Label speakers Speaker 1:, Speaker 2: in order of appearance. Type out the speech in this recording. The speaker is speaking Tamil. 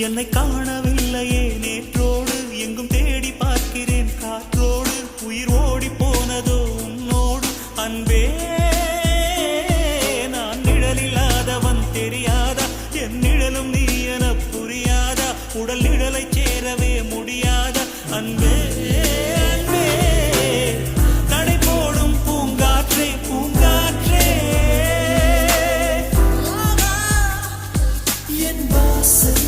Speaker 1: என்னை காணவில்லையே நேற்றோடு எங்கும் தேடி பார்க்கிறேன் காற்றோடு உயிர் ஓடி போனதோ உன்னோடு அன்பே நான் நிழலில்லாதவன் தெரியாதா என் நிழலும் நீ என புரியாதா உடல் நிழலை சேரவே முடியாதா அன்பே அன்பே நடை போடும் பூங்காற்றே பூங்காற்றே என் வாசல்